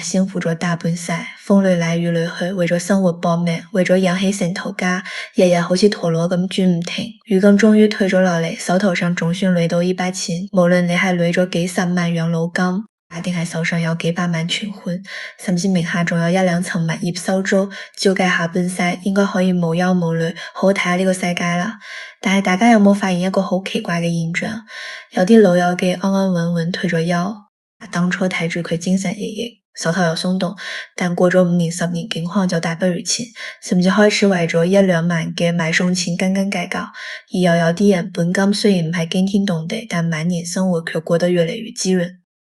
辛苦咗大半世，風裏來雨裏去，為咗生活搏命，為咗養起成頭家，日日好似陀螺咁轉唔停。如今終於退咗落嚟，手頭上總算累到呢筆錢，無論你係累咗幾十萬養老金，定係手上有幾百萬存款，甚至名下仲有1-2層物業收租，照計下半世應該可以無憂無慮，好好睇下呢個世界啦。但係大家有冇發現一個好奇怪嘅現象？有啲老友記安安穩穩退咗休，當初睇住佢精神奕奕，手頭又鬆動，但過咗5年10年，境況就大不如前，甚至開始為咗1-2萬嘅買餸錢斤斤計較。而又有啲人本金雖然唔係驚天動地，但晚年生活卻過得越嚟越滋潤，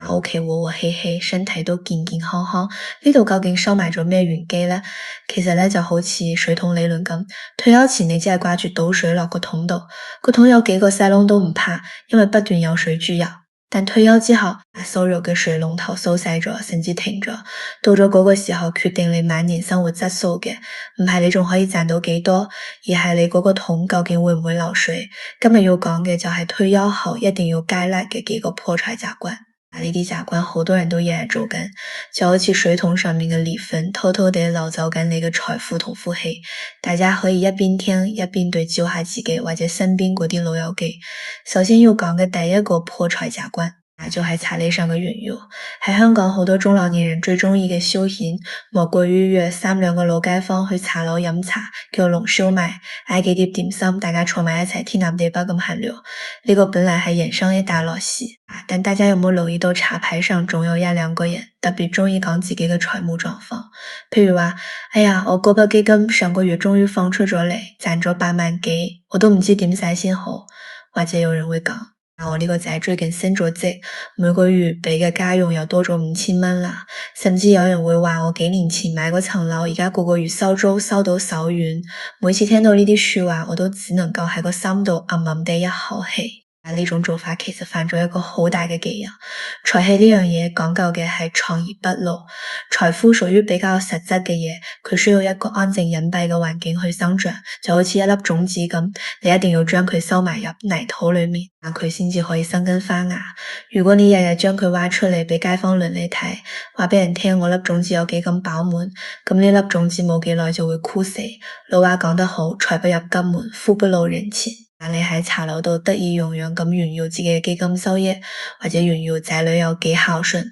屋企和和氣氣，身體都健健康康。呢度究竟收埋咗咩玄機呢？其實咧就好似水桶理論咁，退休前你只係掛住倒水落個桶度，個桶有幾個細窿都唔怕，因為不斷有水注入。但退休之後，收入嘅水龍頭收細咗，甚至停咗。到咗嗰個時候，決定你晚年生活質素嘅，唔係你仲可以賺到幾多，而係你嗰個桶究竟會唔會漏水。今日要講嘅就係退休後一定要戒甩嘅幾個破財習慣。呢啲習慣好多人都日日做緊，就好似水桶上面嘅裂縫，偷偷地流走緊你嘅財富同福氣。大家可以一邊聽一邊對照下自己或者身邊嗰啲老友記。首先要講嘅第一個破財習慣，就係茶禮上嘅炫耀。喺香港好多中老年人最中意嘅消遣，莫過於約3-2個老街坊去茶樓飲茶，叫龍燒賣，嗌幾碟點心，大家坐埋一齊天南地北咁閒聊。呢個本來係人生一大樂事，但大家有冇留意到茶牌上總有1-2個人特別中意講自己嘅財務狀況？譬如話，哎呀，我嗰筆基金上個月終於放出咗嚟，賺咗8萬幾，我都唔知點使先好。或者有人會講，我呢個仔最近升咗職，每個月俾嘅家用又多咗5000蚊啦。甚至有人會話我幾年前買嗰層樓，而家個個月收租收到手軟。每次聽到呢啲說話，我都只能夠喺個心度暗暗地一口氣。呢種做法其實犯咗一個好大嘅忌啊！財氣呢樣嘢講究嘅係藏而不露，財富屬於比較實質嘅嘢，佢需要一個安靜隱蔽嘅環境去生長，就好似一粒種子咁，你一定要將佢收埋入泥土裏面，佢先至可以生根發芽。如果你日日將佢挖出嚟俾街坊鄰里睇，話俾人聽我粒種子有幾咁飽滿，咁呢粒種子冇幾耐就會枯死。老話講得好，財不入急門，富不露人前。你喺茶樓度得意洋洋咁炫耀自己嘅基金收益，或者炫耀仔女有幾孝順，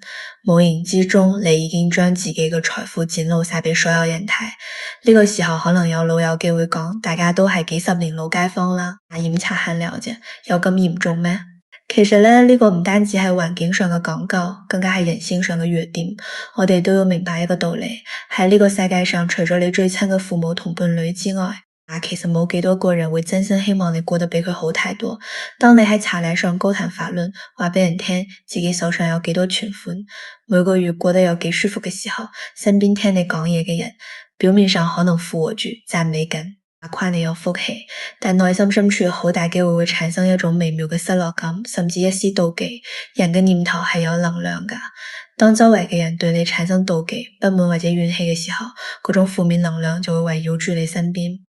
無形之中你已經將自己嘅財富展露晒俾所有人睇。呢個時候可能有老友記會講，大家都係幾十年老街坊啦，飲茶閒聊啫，有咁嚴重咩？其實咧，呢個唔單止係環境上嘅講究，更加係人性上嘅弱點。我哋都要明白一個道理，喺呢個世界上，除咗你最親嘅父母同伴侶之外，其實冇幾多個人會真心希望你過得比佢好太多。當你喺茶禮上高談法論，話俾人聽自己手上有幾多存款，每個月過得有幾舒服嘅時候，身邊聽你講嘢嘅人，表面上可能附和住讚美緊，誇你有福氣，但內心深處好大機會會產生一種微妙嘅失落感，甚至一絲妒忌。人嘅念頭係有能量㗎，當周圍嘅人對你產生妒忌、不滿或者怨氣嘅時候，嗰種負面能量就會圍繞住你身邊，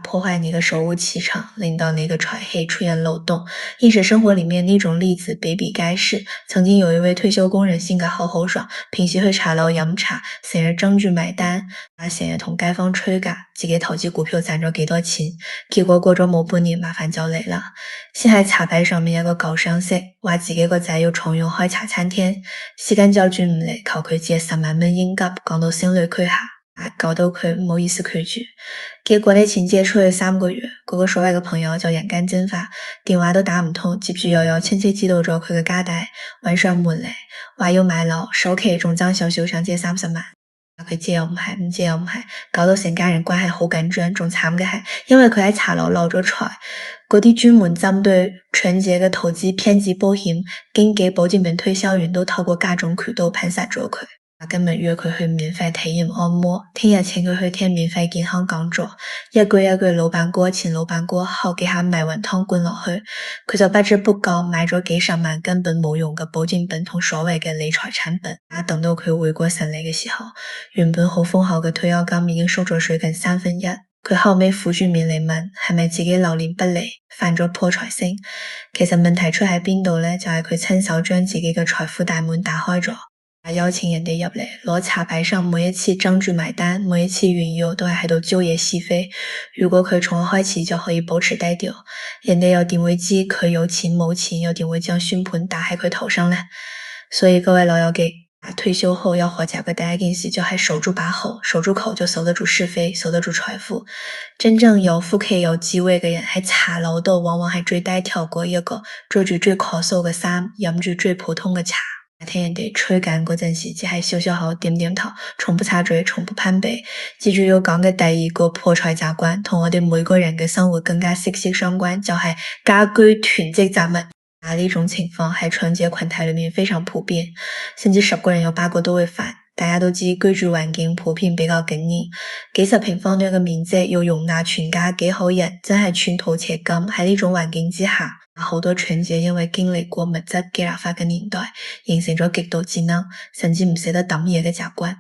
破壞你的守護氣場，令到你的財氣出現漏洞。現實生活裏面呢種例子比比皆是。曾經有一位退休工人性格好豪爽，平時去茶樓飲茶，成日爭住買單，成日同街坊吹㗎，自己投資股票賺咗幾多錢。結果過咗冇半年，麻煩就嚟啦。先喺茶牌上面有個舊相識，話自己個仔要重用開茶餐廳，時間就轉唔嚟，求佢借10萬蚊應急，講到聲淚俱下。搞到佢唔好意思拒絕，結果呢錢借出去3個月，嗰個所謂嘅朋友就人間蒸發，電話都打唔通，接住又有親戚知道咗佢嘅家底，揾上門嚟，話要買樓，首期仲爭少少，想借30萬，佢借又唔係，唔借又唔係，搞到成家人關係好緊張，仲慘嘅係，因為佢喺茶樓漏咗財，嗰啲專門針對純潔嘅投資騙子保險經紀保證本推銷員都透過各種渠道噴殺咗佢。今日約佢去免費體驗按摩，聽日請佢去聽免費健康講座，一句一句老闆哥前老闆哥後，幾下迷魂湯灌落去，佢就不知不覺買咗幾十萬根本冇用嘅保證品同所謂嘅理財產品。等到佢回過神嚟嘅時候，原本好豐厚嘅退休金已經縮咗水近1/3，佢後尾苦住面嚟問係咪自己流年不利，犯咗破財星。其實問題出喺邊度呢？就係佢親手將自己嘅財富大門打開咗。邀請人哋入嚟攞茶牌上每一次張住埋單，每一次原油都係喺度揪嘢是非。如果佢從開始就可以保持低調，人哋又點會知佢有錢冇錢，又點會將宣盤打喺佢頭上呢？所以各位老友記，退休後要學習嘅第一件事就係守住把口，守住口就守得住是非，守得住財富。真正有富氣有智慧嘅人喺茶樓度往往係最低調嗰一個，着住最可數嘅衫，飲住最普通嘅茶。聽人哋吹緊嗰陣時，只係笑笑口，點點頭，從不插嘴，從不攀比。記住要講嘅第二個破財習慣，同我哋每個人嘅生活更加息息相關，就係家居囤積雜物。呢種情況喺春節群體裏面非常普遍，甚至10個人有8個都會犯。大家都知居住環境普遍比較驚人，幾十平方米嘅面積要容納全家幾口人，真係寸土尺金。喺呢種環境之下，好多春節因為經歷過物質計劃法嘅年代，形成咗極度節能，甚至唔捨得抌嘢嘅習慣，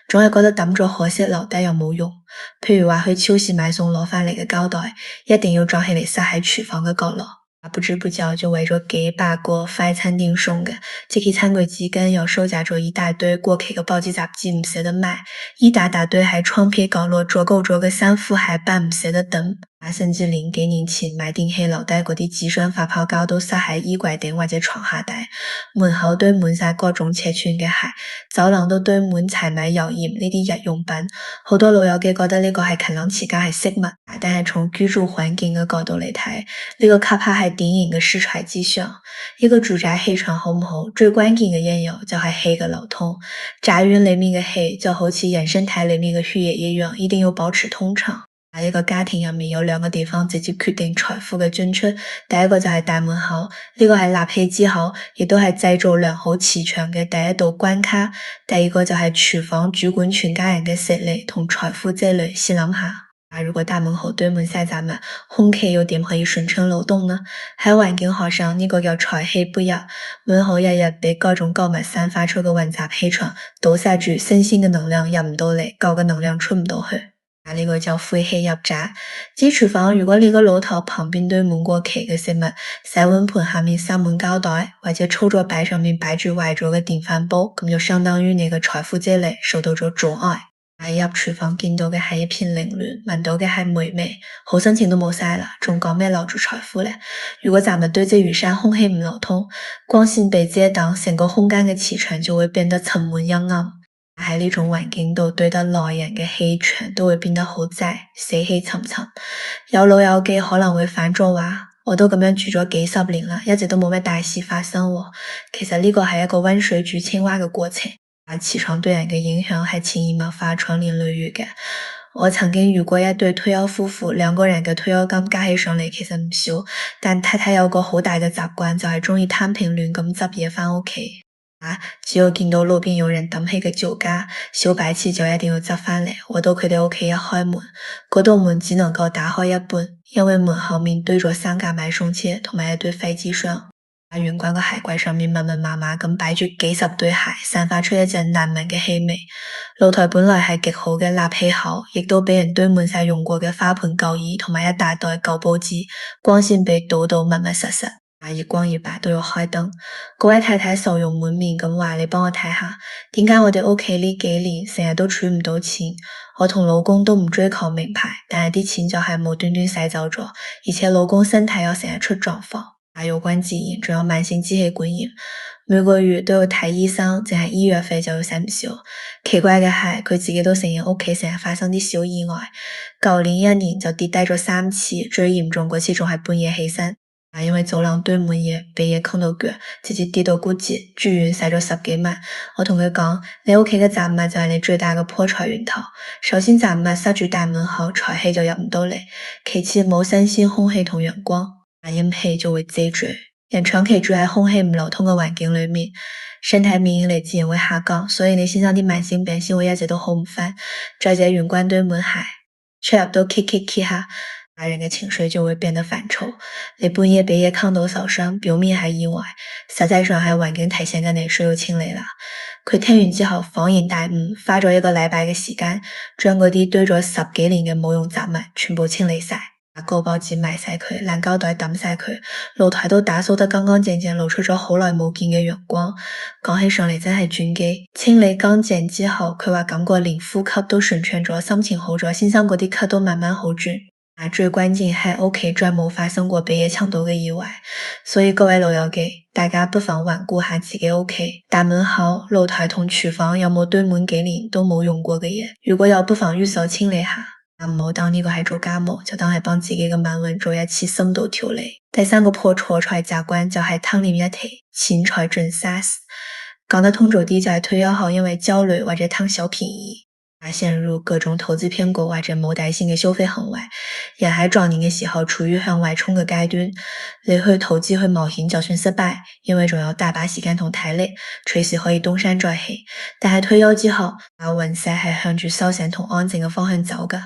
總係覺得抌咗可惜，留低又冇用。譬如話去超市買餸攞返嚟嘅膠袋，一定要裝起嚟塞喺廚房嘅角落。不知不覺就為咗幾百個快餐店送嘅即棄餐具紙巾，又收集咗一大堆過期嘅報紙雜誌唔捨得賣，一大堆喺窗邊角落捉夠咗嘅衫褲鞋帶唔捨得抌，甚至連幾年前買電器留低嗰啲紙箱發泡膠都塞喺衣櫃頂或者床下底，門口堆滿晒各種尺寸嘅鞋，走廊都堆滿柴米油鹽呢啲日用品。好多老友記覺得呢個係勤勞持家係飾物，但係從居住環境嘅角度嚟睇，呢個卡帕係典型嘅失傳跡象。一個住宅氣場好唔好，最關鍵嘅因由就係氣嘅流通。宅院裏面嘅氣就好似人身體裏面嘅血液一樣，一定要保持通暢。一個家庭入面有2個地方直接決定財富嘅進出，第一個就係大門口，呢個係納氣之後，亦都係製造良好磁場嘅第一道關卡。第二個就係廚房，主管全家人嘅食力同財富積累。試諗下，如果大門口堆滿晒雜物，空氣又點可以順暢流動呢？喺環境學上，呢個叫財氣不入，門口日日被各種購物散發出嘅混雜氣場堵塞住，新鮮嘅能量入唔到嚟，舊嘅能量出唔到去。呢個叫晦氣入宅。至於廚房，如果你個爐頭旁邊堆滿過期嘅食物，洗碗盤下面塞滿膠袋，或者操作台上面擺住壞咗嘅電飯煲，咁就相當於你嘅財富積累受到咗阻礙。入廚房見到嘅係一片凌亂，聞到嘅係霉味，好心情都冇晒啦，仲講咩留住財富呢？如果雜物堆積如山，空氣唔流通，光線被遮擋，成個空間嘅磁場就會變得沉悶陰暗。喺呢種環境度堆得耐人嘅氣場都會變得好窄，死氣沉沉。有老友記可能會反咗話，我都咁樣住咗幾十年啦，一直都冇咩大事發生喎。其實呢個係一個溫水煮青蛙嘅過程，磁場對人嘅影響係潛移默化、長年累月嘅。我曾經遇過一對退休夫婦，2個人嘅退休金加起上嚟其實唔少，但太太有個好大嘅習慣，就係中意攤平亂咁執嘢返屋企。只要見到路邊有人抌棄嘅酒家、小白瓷就一定要執返嚟。我到佢哋屋企一開門，嗰道門只能夠打開一半，因為門後面堆咗3架買餸車同埋一堆廢紙箱。玄關個鞋櫃上面密密麻麻咁擺住幾十對鞋，散發出一陣難聞嘅氣味。露台本來係極好嘅納氣口，亦都俾人堆滿晒用過嘅花盆舊椅同埋一大袋舊報紙，光線被堵到密密實實。越光越白，都要開燈。嗰位太太愁容滿面咁話：你幫我睇下，點解我哋屋企呢幾年成日都儲唔到錢？我同老公都唔追求名牌，但係啲錢就係無端端使走咗，而且老公身體又成日出狀況，有關節炎，仲有慢性支氣管炎，每個月都要睇醫生，淨係醫藥費就要使唔少。奇怪嘅係，佢自己都承認屋企成日發生啲小意外，舊年1年就跌低咗3次，最嚴重嗰次仲係半夜起身。因為走廊堆滿嘢，俾嘢坑到腳，直接跌到骨折，住院使咗10幾萬。我同佢講，你屋企嘅雜物就係你最大嘅破財源頭。首先雜物塞住大門口，財氣就入唔到嚟；其次冇新鮮空氣同陽光，陰氣就會積聚。人長期住喺空氣唔流通嘅環境裏面，身體免疫力自然會下降，所以你身上啲慢性病先會一直都好唔返。再者玄關堆滿鞋，出入都 k 下。人嘅情緒就會變得煩躁，你半夜被嘢坑到受傷，表面係意外，實際上係環境提醒緊你需要清理啦。佢聽完之後恍然大悟，花咗1個禮拜嘅時間，將嗰啲堆咗10幾年嘅冇用雜物全部清理晒。把购包机卖晒佢，烂膠袋抌晒佢，露台都打掃得乾乾淨淨，露出咗好耐冇見嘅陽光。講起上嚟真係轉機。清理乾淨之後，佢話感覺連呼吸都順暢咗，心情好咗，先生嗰啲咳都慢慢好轉。最關鍵係屋企再冇發生過被嘢搶到嘅意外，所以各位老友記，大家不妨環顧下自己屋企，大門口、露台同廚房有冇堆滿幾年都冇用過嘅嘢？如果有，不妨預手清理下。唔好當呢個係做家務，就當係幫自己嘅晚運做一次深度調理。第三個破財習慣就係貪念一體，錢財盡殺。講得通俗啲就係退休後因為焦慮或者貪小便宜，而陷入各種投資騙局或者冇底線嘅消費行為。人喺壯年嘅時候處於向外衝嘅階段，你去投資去冒險就算失敗，因為仲有大把時間同體力，隨時可以東山再起。但係退休之後，運勢係向住修成同安靜嘅方向走噶。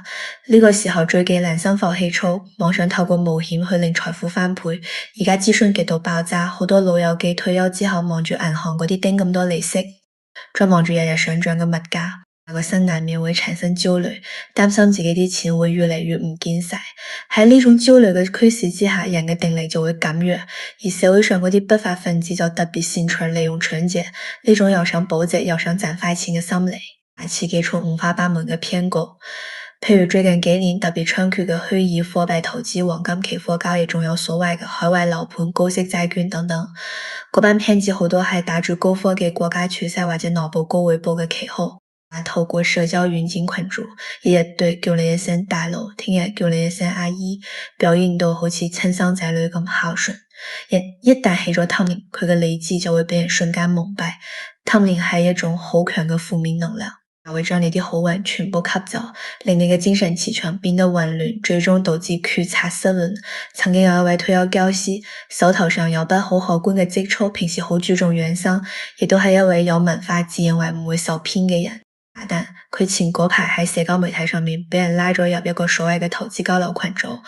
呢個時候最忌男生浮氣粗，妄想透過冒險去令財富翻倍。而家資訊極度爆炸，好多老友記退休之後望住銀行嗰啲叮咁多利息，再望住日日上漲嘅物價，個心難免會產生焦慮，擔心自己啲錢會越嚟越唔見晒。喺呢種焦慮嘅驅使之下，人嘅定力就會減弱，而社會上嗰啲不法分子就特別擅長利用搶劫呢種又想保值又想賺快錢嘅心理，刺激出五花八門嘅騙局。譬如最近幾年特別猖獗嘅虛擬貨幣投資、黃金期貨交易，仲有所謂嘅海外樓盤、高息債券等等，嗰班騙子好多係打住高科技、國家趨勢或者腦部高回報嘅旗號，透過社交軟件群組，日日對叫你一聲大佬，聽日叫你一聲阿姨，表現到好似親生仔女咁孝順。一旦起咗貪念，佢嘅理智就會被人瞬間蒙蔽。貪念係一種好強嘅負面能量，會將你啲好運全部吸走，令你嘅精神磁場變得混亂，最終導致決策失誤。曾經有一位退休教師，手頭上有筆好可觀嘅積蓄，平時好注重養生，亦都係一位有文化、自認為唔會受騙嘅人。但佢前嗰排喺社交媒體上面俾人拉咗入一個所謂嘅投資交流群組，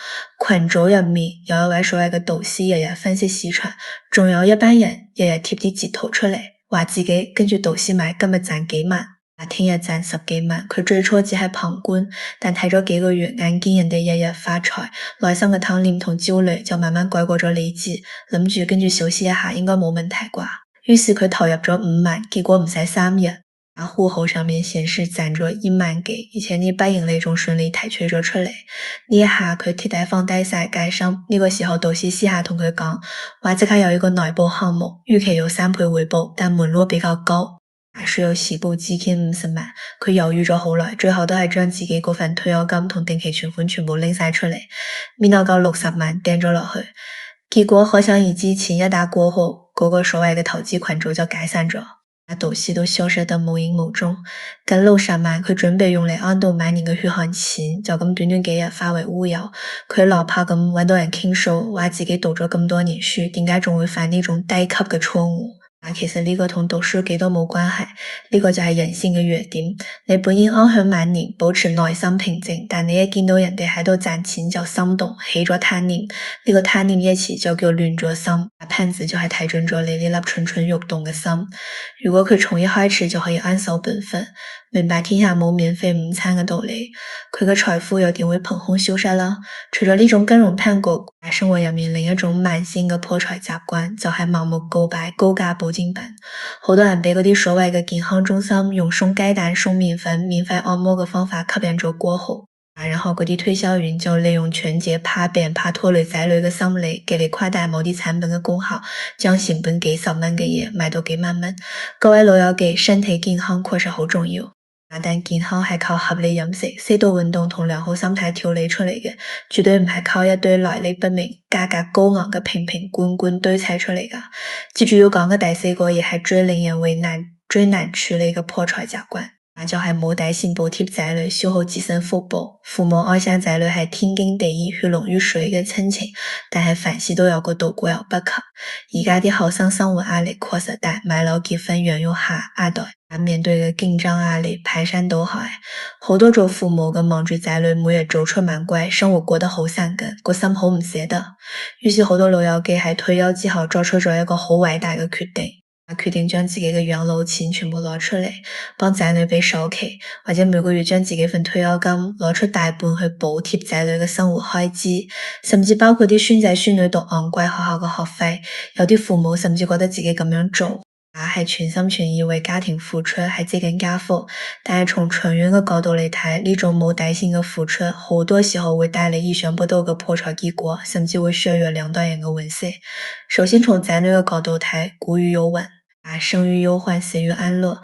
群組入面有一位所謂嘅導師日日分析市場，仲有一班人日日貼啲截圖出嚟，話自己跟住導師買今日賺幾萬，聽日賺10幾萬。佢最初只係旁觀，但睇咗幾個月，眼見人哋日日發財，內心嘅貪念同焦慮就慢慢改過咗理智，諗住跟住小試一下應該冇問題啩。於是佢投入咗5萬，結果唔使3日，戶口上面顯示賺咗1萬幾，而且呢筆盈利仲順利提取咗出嚟。呢一下佢徹底放低晒戒心。呢個時候導師私下同佢講，話即刻有一個內部項目，預期有3倍回報，但門路比較高，需要時步資金50萬。佢猶豫咗好耐，最後都係將自己嗰份退休金同定期存款全部拎晒出嚟，搣到夠60萬掟咗落去。結果可想而知，錢一打過後，嗰個所謂嘅投資群組就解散咗。導師都消失得無影無蹤，近60萬佢準備用嚟安度晚年嘅血汗錢，就咁短短幾日化為烏有。佢落魄咁搵到人傾訴，話自己讀咗咁多年書，點解仲會犯呢種低級嘅錯誤？其實呢個同讀書幾多冇關係，呢個就係人性嘅弱點。你本應安享晚年，保持內心平靜，但你一見到人哋喺度賺錢就心動，起咗貪念。呢個貪念一詞就叫亂咗心。騙子就係睇準咗你呢粒蠢蠢欲動嘅心。如果佢從一開始就可以安守本分，明白天下冇免費午餐嘅道理，佢嘅財富又點會憑空消失啦？除咗呢種金融騙局，生活入面另一種慢性嘅破財習慣就係盲目購買高價保健品。好多人被嗰啲所謂嘅健康中心用送雞蛋、送麵粉、免費按摩嘅方法吸引咗過後，然後嗰啲推銷員就利用搶劫、怕病、怕拖累仔女嘅心理，極力誇大某啲產品嘅功效，將成本幾十蚊嘅嘢賣到幾萬蚊。各位老友記，身體健康確實好重要，但健康係靠合理飲食、適度運動同良好心態調理出嚟嘅，絕對唔係靠一堆來歷不明、價格高昂嘅瓶瓶罐罐堆砌出嚟噶。接住要講嘅第4個，亦係最令人為難、最難處理嘅破財習慣，就係冇底線補貼仔女，消耗自身福報。父母愛生仔女係天經地義、血濃於水嘅親情，但係凡事都有個度，過猶不及。而家啲後生生活壓力確實大，買樓結婚養育下2代，面對嘅競爭壓力排山倒海，好多做父母嘅望住仔女每日早出晚歸，生活過得好生緊，個心好唔捨得。於是好多老友記喺退休之後作出咗一個好偉大嘅決定，决定将自己的养老钱全部拿出来，帮仔女俾首期，或者每个月将自己份退休金拿出大半去补贴仔女嘅生活开支，甚至包括啲孙仔孙女读昂贵学校嘅学费。有啲父母甚至觉得自己咁样做系全心全意为家庭付出，系接紧家福。但系从长远嘅角度嚟睇，呢种冇底线嘅付出，好多时候会带来意想不到嘅破财结果，甚至会削弱两代人嘅关系。首先从仔女嘅角度睇，古语有云。生于忧患，死于安乐。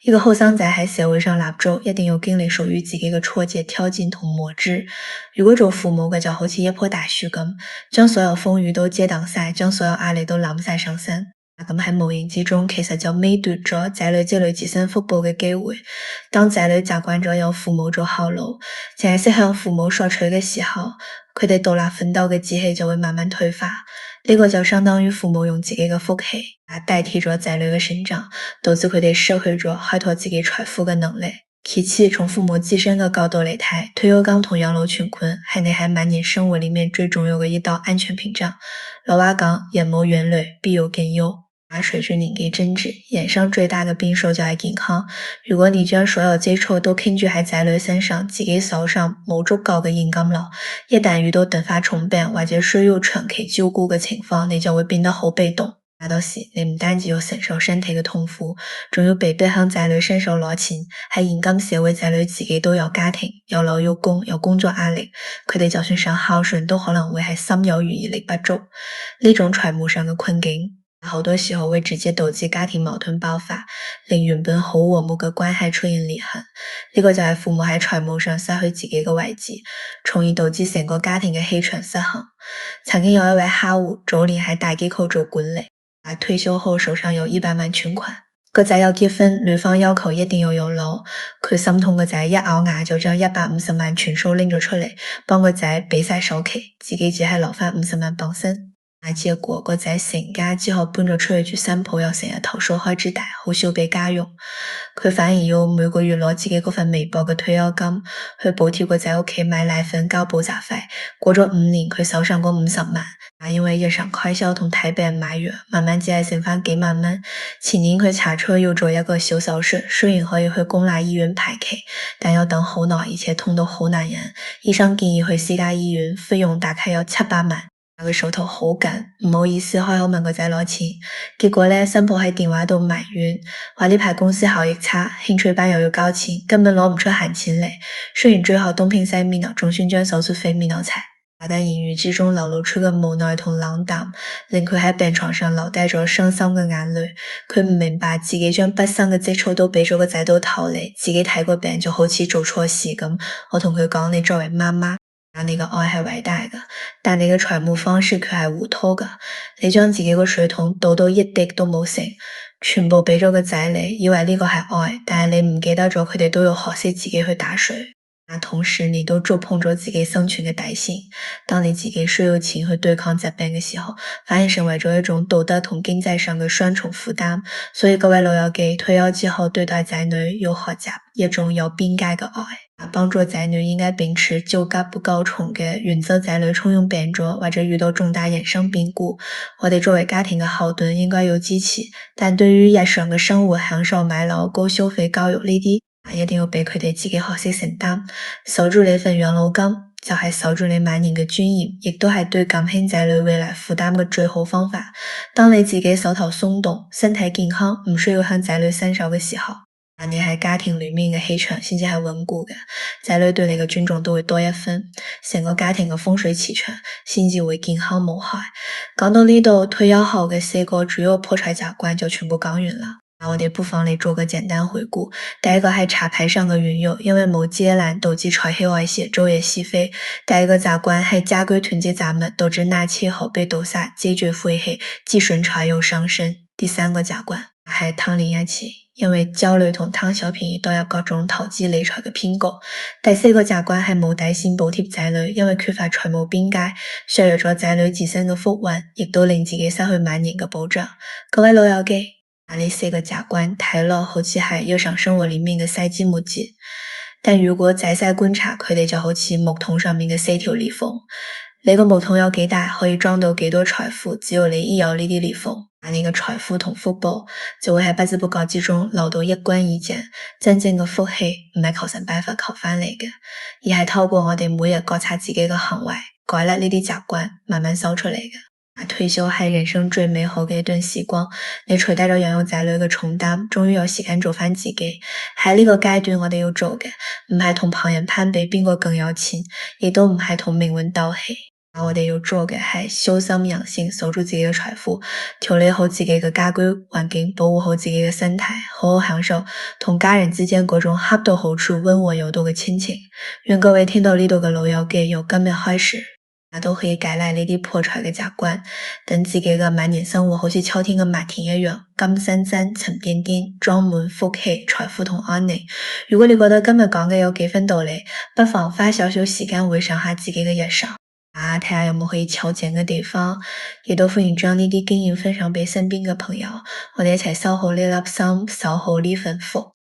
一个后生仔喺社會上立足，一定要經歷屬於自己嘅挫折、挑戰同磨礪。如果做父母嘅就好似一棵大樹咁，將所有風雨都遮擋晒，將所有壓力都攬晒上身。咁喺無形之中，其實就剝奪咗仔女積累自身福報嘅機會。當仔女習慣咗有父母做後路，淨係識向父母索取嘅時候，佢哋獨立奮鬥嘅志氣就會慢慢退化。呢個就相當於父母用自己嘅福氣代替咗仔女嘅成長，導致佢哋失去咗開拓自己財富嘅能力。其次，從父母自身嘅角度嚟睇，退休金同養老存款係你喺晚年生活裡面最重要嘅一道安全屏障。老話講，人無遠慮，必有近憂。隨住年紀增值，眼上最大嘅變數就係健康。如果你將所有積蓄都傾注喺仔女身上，自己手上冇足夠嘅現金流，一旦遇到突發重病或者需要長期照顧嘅情況，你就會變得好被動。到時你唔單止要承受身體嘅痛苦，仲要被迫向仔女伸手攞錢。喺現今社會，仔女自己都有家庭、有樓有供、有工作壓力，佢哋就算想孝順，都可能會係心有餘而力不足。呢種財務上嘅困境，好多時候會直接導致家庭矛盾爆發，令原本好和睦嘅關係出現裂痕。呢個就係父母喺財務上失去自己嘅位置，從而導致成個家庭嘅氣場失衡。曾經有一位客戶早年喺大機構做管理，退休後手上有100萬存款，個仔要結婚，女方要求一定要有樓，佢心痛個仔一咬牙就將150萬全數拎咗出嚟，幫個仔俾晒首期，自己只係留返50萬傍身。結果個仔成家之後搬咗出去住新鋪，又成日投訴開支大，好少俾家用。佢反而要每個月攞自己嗰份微薄嘅退休金去補貼個仔屋企買奶粉、交補習費。過咗5年，佢手上嗰50萬因為日常開銷同睇病買藥，慢慢只係剩返幾萬蚊。前年佢查出要做一個小手術，雖然可以去公立醫院排期，但要等好耐，而且痛到好難忍。醫生建議去私家醫院，費用大概有700萬。佢手頭好緊，唔好意思開口問個仔攞錢。結果呢，新抱喺電話度埋怨，話呢排公司效益差，興趣班又要交錢，根本攞唔出閒錢嚟。雖然最後東拼西湊，總算將手術費搣到齊，但言語之中流露出嘅無奈同冷淡，令佢喺病床上流低咗傷心嘅眼淚。佢唔明白自己將畢生嘅積蓄都俾咗個仔到頭嚟，自己睇個病就好似做錯事咁。我同佢講，你作為媽媽，你嘅愛係偉大嘅，但你嘅財務方式卻係糊塗嘅。你將自己個水桶倒到一滴都冇剩，全部俾咗個仔你，以為呢個係愛，但係你唔記得咗佢哋都要學識自己去打水。同時你都觸碰咗自己生存嘅底線。當你自己需要錢去對抗疾病嘅時候，反而成為咗一種道德同經濟上嘅雙重負擔。所以各位老友記，退休之後對待仔女要學習一種有邊界嘅愛。幫助仔女應該秉持救急不救窮嘅原則，仔女重用病咗或者遇到重大人生變故，我哋作為家庭嘅後盾應該要支持。但對於日常嘅生活，享受買樓、高消費、教育呢啲，一定要俾佢哋自己學識承擔。守住你份養老金，就係守住你晚年嘅尊嚴，亦都係對減輕仔女未來負擔嘅最好方法。當你自己手頭鬆動、身體健康，唔需要向仔女伸手嘅時候，你喺家庭裏面嘅氣場先至係穩固嘅，仔女對你嘅尊重都會多一分，成個家庭嘅風水磁場先至會健康無害。講到呢度，退休後嘅4個主要破財習慣就全部講完啦。我哋不妨嚟做個簡單回顧。第一個係查牌上嘅運用，因為冇遮攔導致財氣外泄、晝夜是非。第二個習慣係家居囤積雜物，導致納氣後被盜煞、積聚晦氣，既損財又傷身。第三個習慣係貪零一錢，因為焦慮同貪小便宜都有各種投資理財嘅偏局。第四個習慣係冇底線補貼仔女，因為缺乏財務邊界，削弱咗仔女自身嘅福運，亦都令自己失去晚年嘅保障。各位老友記，呢4個習慣睇落好似係日常生活裡面嘅細枝末節，但如果仔細觀察，佢哋就好似木桶上面嘅4條裂縫。那个木桶有几大，可以装到几多财富，只要你一有呢啲裂缝，你嘅财富同福报就会喺不知不觉之中流到一干二净。真正嘅福气唔系求神拜佛求翻嚟嘅，而系透过我哋每日觉察自己嘅行为，改甩呢啲习惯，慢慢收出嚟嘅。退休係人生最美好嘅一段時光，你除低咗養育仔女嘅重擔，終於有時間做翻自己。喺呢個階段，我哋要做嘅唔係同旁人攀比邊個更有錢，亦都唔係同命運鬥氣。我哋要做嘅係修心養性，守住自己嘅財富，調理好自己嘅家居環境，保護好自己嘅身體，好好享受同家人之間嗰種恰到好處、溫和有度嘅親情。願各位聽到呢度嘅老友記，由今日開始都可以改甩呢啲破財嘅習慣，等自己嘅晚年生活好似秋天嘅麥田一樣，金山山、層甸甸，裝滿福氣、財富同安寧。如果你覺得今日講嘅有幾分道理，不妨花少少時間回想下自己嘅日常，睇下有冇可以調整嘅地方，亦都歡迎將呢啲經驗分享俾身邊嘅朋友，我哋一齊修好呢粒心，守好呢份福。